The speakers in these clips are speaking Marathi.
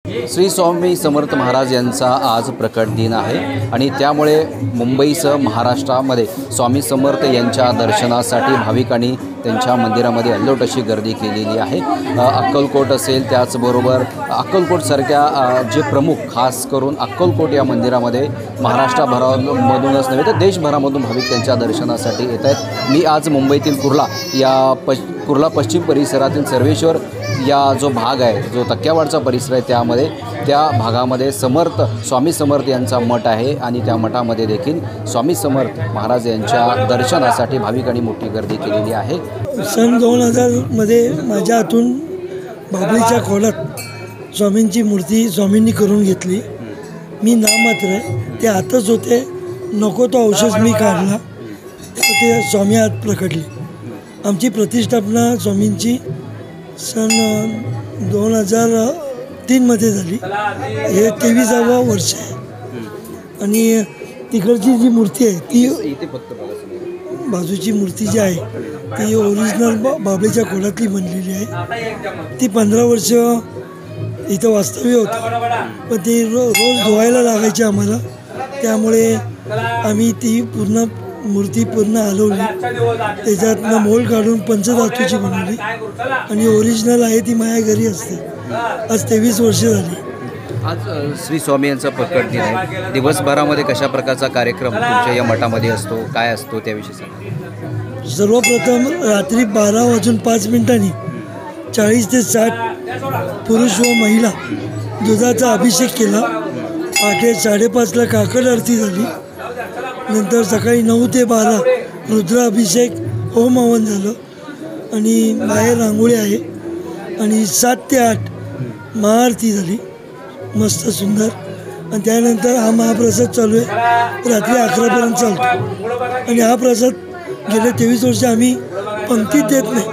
श्री स्वामी समर्थ महाराज यांचा आज प्रकट दिन आहे आणि त्यामुळे मुंबईसह महाराष्ट्रामध्ये स्वामी समर्थ यांच्या दर्शनासाठी भाविकांनी त्यांच्या मंदिरामध्ये अल्लोट अशी गर्दी केलेली आहे। अक्कलकोट असेल, त्याचबरोबर अक्कलकोटसारख्या जे प्रमुख खास करून अक्कलकोट या मंदिरामध्ये महाराष्ट्राभरामधूनच नव्हे तर देशभरामधून भाविक त्यांच्या दर्शनासाठी येत आहेत। मी आज मुंबईतील कुर्ला पश्चिम परिसरातील सर्वेश्वर या जो भाग आहे, जो तक्क्यावाडचा परिसर आहे, त्या भागामध्ये स्वामी समर्थ यांचा मठ आहे आणि त्या मठामध्ये देखील स्वामी समर्थ महाराज यांच्या दर्शनासाठी भाविकांनी मोठी गर्दी केलेली आहे। सन 2000मध्ये माझ्या हातून बाबळीच्या खोलात स्वामींची मूर्ती स्वामींनी करून घेतली। मी नाममात्र आहे, ते आतच होते, नको तो औषध मी काढला, ते स्वामी आत प्रकटले। आमची प्रतिष्ठापना स्वामींची सन 2003मध्ये झाली। हे 23वा वर्ष आहे आणि तिकडची जी मूर्ती आहे ती बाजूची मूर्ती जी आहे ती ओरिजिनल बाबळीच्या खोलातली बनलेली आहे। ती 15 वर्ष इथं वास्तव्य होतं, पण ती रोज धुवायला लागायची आम्हाला, त्यामुळे आम्ही ती मूर्ती पूर्ण हलवली, त्याच्यातनं मोल्ड काढून पंचधातूची बनवली आणि ओरिजिनल आहे ती माझ्या घरी असते। आज 23 वर्ष झाली। आज श्री स्वामी यांचा प्रकट दिन आहे, दिवसभरामध्ये कशा प्रकारचा कार्यक्रम तुमच्या या मठामध्ये असतो, काय असतो त्याविषयी सांगा। सर्वप्रथम रात्री 12:05 40 ते 60 पुरुष व महिला दुधाचा अभिषेक केला। पहाटे 5:30ला काकड आरती झाली। नंतर सकाळी 9 ते 12 रुद्राभिषेक होम हवन झालं आणि बाहेर रांगोळी आहे आणि 7 ते 8 महाआरती झाली, मस्त सुंदर। आणि त्यानंतर हा महाप्रसाद चालू आहे, रात्री 11पर्यंत चालतो आणि हा प्रसाद गेले 23 वर्ष आम्ही पंक्तीत देत नाही,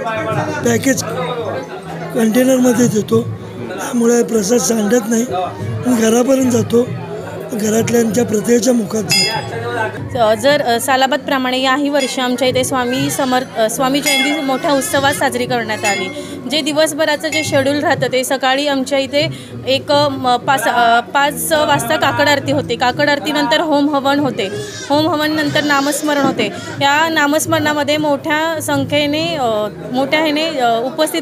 पॅकेज कंटेनरमध्ये देतो, त्यामुळे प्रसाद सांडत नाही आणि घरापर्यंत जातो, घरातल्यांच्या प्रत्येकाच्या मुखात जातो। जर सालाबादप्रमाणे याही वर्षी आमच्या इथे स्वामी जयंती मोठ्या उत्सवात साजरी करण्यात आली। जे दिवसभराचं जे शेड्यूल राहतं ते सकाळी आमच्या इथे 5 वाजता काकड आरती होते, काकड आरतीनंतर होम हवन होते, होम हवन नंतर नामस्मरण होते। या नामस्मरणामध्ये मोठ्या संख्येने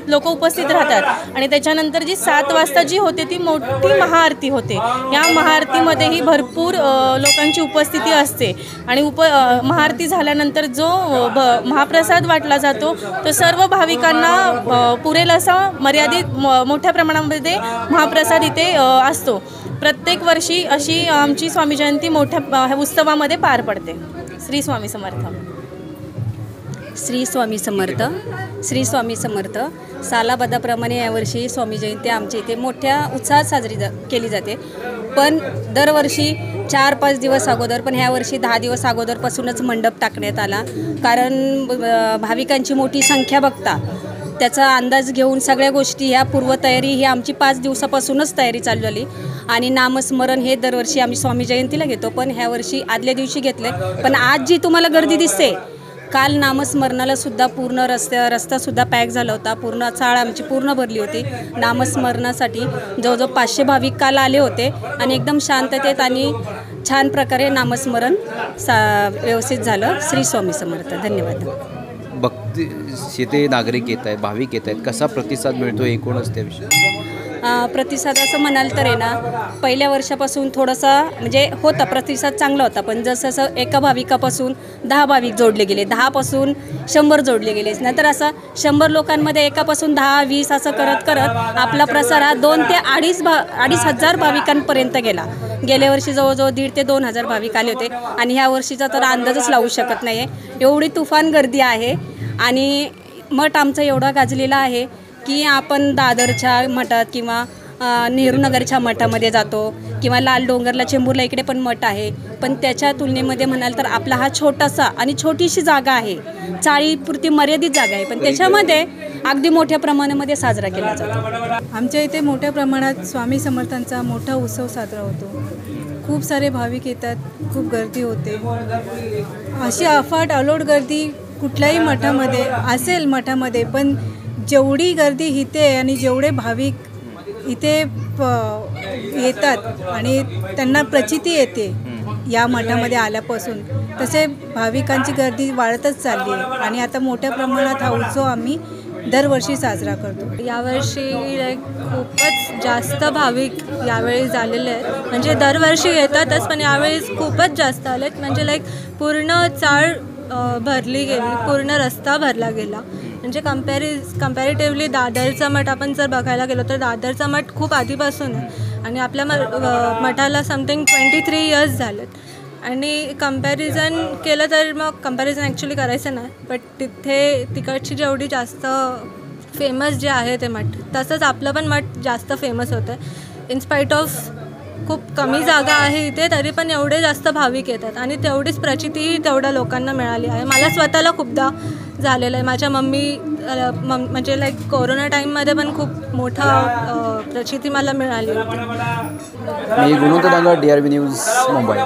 लोक उपस्थित राहतात आणि त्याच्यानंतर जी 7 वाजता जी होते ती मोठी महाआरती होते। या महाआरतीमध्येही भरपूर लोकांची उपस्थिती असते आणि महाआरती झाल्यानंतर जो महाप्रसाद वाटला जातो तो सर्व भाविकांना पुरेल असा मर्यादित मोठ्या प्रमाणामध्ये महाप्रसाद इथे असतो। प्रत्येक वर्षी अशी आमची स्वामी जयंती मोठ्या उत्सवामध्ये पार पडते। श्री स्वामी समर्थ। श्री स्वामी समर्थ। श्री स्वामी समर्थ। सालाबादाप्रमाणे यावर्षी स्वामी जयंती आमच्या इथे मोठ्या उत्साहात साजरी केली जाते, पण दरवर्षी 4-5 दिवस अगोदर, पण ह्या वर्षी 10 दिवस अगोदरपासूनच मंडप टाकण्यात आला, कारण भाविकांची मोठी संख्या बघता त्याचा अंदाज घेऊन सगळ्या गोष्टी ह्या पूर्वतयारी ही आमची 5 दिवसापासूनच तयारी चालू झाली। आणि नामस्मरण हे दरवर्षी आम्ही स्वामी जयंतीला घेतो, पण ह्या वर्षी आदल्या दिवशी घेतले। पण आज जी तुम्हाला गर्दी दिसते, काल नामस्मरणाला सुद्धा पूर्ण रस्तासुद्धा पॅक झाला होता, पूर्ण चाळ आमची पूर्ण भरली होती। नामस्मरणासाठी जवळजवळ 500 भाविक काल आले होते आणि एकदम शांततेत आणि छान प्रकारे नामस्मरण व्यवस्थित झालं। श्री स्वामी समर्थ। धन्यवाद। भक्ती शेते नागरिक येत आहेत, भाविक येत आहेत, कसा प्रतिसाद मिळतो एकूणच त्याविषयी? प्रतिसाद असं म्हणाल तर आहे ना, पहिल्या वर्षापासून थोडासा म्हणजे होता प्रतिसाद चांगला होता, पण जसं एका भाविकापासून 10 भाविक जोडले गेले, 10 पासून 100 जोडले गेले, नंतर असं 100 लोकांमध्ये एकापासून 10-20 असं करत आपला प्रसार हा 2 ते 2.5 हजार भाविकांपर्यंत गेला। गेल्या वर्षी जवळजवळ 1,500 ते 2,000 भाविक आले होते आणि ह्या वर्षीचा तर अंदाजच लावू शकत नाही आहे, एवढी तुफान गर्दी आहे। आणि मठ आमचा एवढा गाजलेला आहे की आपण दादरच्या मठात किंवा नेहरू नगरच्या मठामध्ये जातो किंवा लाल डोंगरला चेंबूरला इकडे पण मठ आहे, पण त्याच्या तुलनेमध्ये म्हणाल तर आपला हा छोटासा आणि छोटीशी जागा आहे, चाळीपुरती मर्यादित जागा आहे, पण त्याच्यामध्ये अगदी मोठ्या प्रमाणामध्ये साजरा केला जातो। आमच्या इथे मोठ्या प्रमाणात स्वामी समर्थांचा मोठा उत्सव साजरा होतो, खूप सारे भाविक येतात, खूप गर्दी होते। अशी अफाट अलोट गर्दी कुठल्याही मठामध्ये असेल मठामध्ये, पण जेवढी गर्दी इथे आणि जेवढे भाविक इथे येतात आणि त्यांना प्रचिती येते या मठामध्ये आल्यापासून, तसे भाविकांची गर्दी वाढतच चालली आहे आणि आता मोठ्या प्रमाणात हा उत्सव आम्ही दरवर्षी साजरा करतो. यावर्षी खूपच जास्त भाविक यावेळी झालेले आहेत. म्हणजे दरवर्षी येतातच पण यावेळी खूपच जास्त आलेत. म्हणजे पूर्ण चाळ भरली गेली, पूर्ण रस्ता भरला गेला. म्हणजे कम्पॅरेटिव्हली दादरचा मठ आपण जर बघायला गेलो तर दादरचा मठ खूप आधीपासून आहे आणि आपल्या मठाला समथिंग 23 इयर्स झालेत. आणि कंपॅरिझन केलं तर मग कंपॅरिझन ॲक्च्युली करायचं नाही, बट तिकडची जेवढी जास्त फेमस जे आहे ते मठ, तसंच आपलं पण मठ जास्त फेमस होतं आहे. इनस्पाईट ऑफ खूप कमी जागा आहे इथे, तरी पण एवढे जास्त भाविक येतात आणि तेवढीच प्रचितीही तेवढ्या लोकांना मिळाली आहे. मला स्वतःला खूपदा झालेलं आहे. माझ्या म्हणजे कोरोना टाईममध्ये पण खूप मोठा प्रचिती मला मिळाली होती. मी गुणवंत डांगर, DRV न्यूज, मुंबई.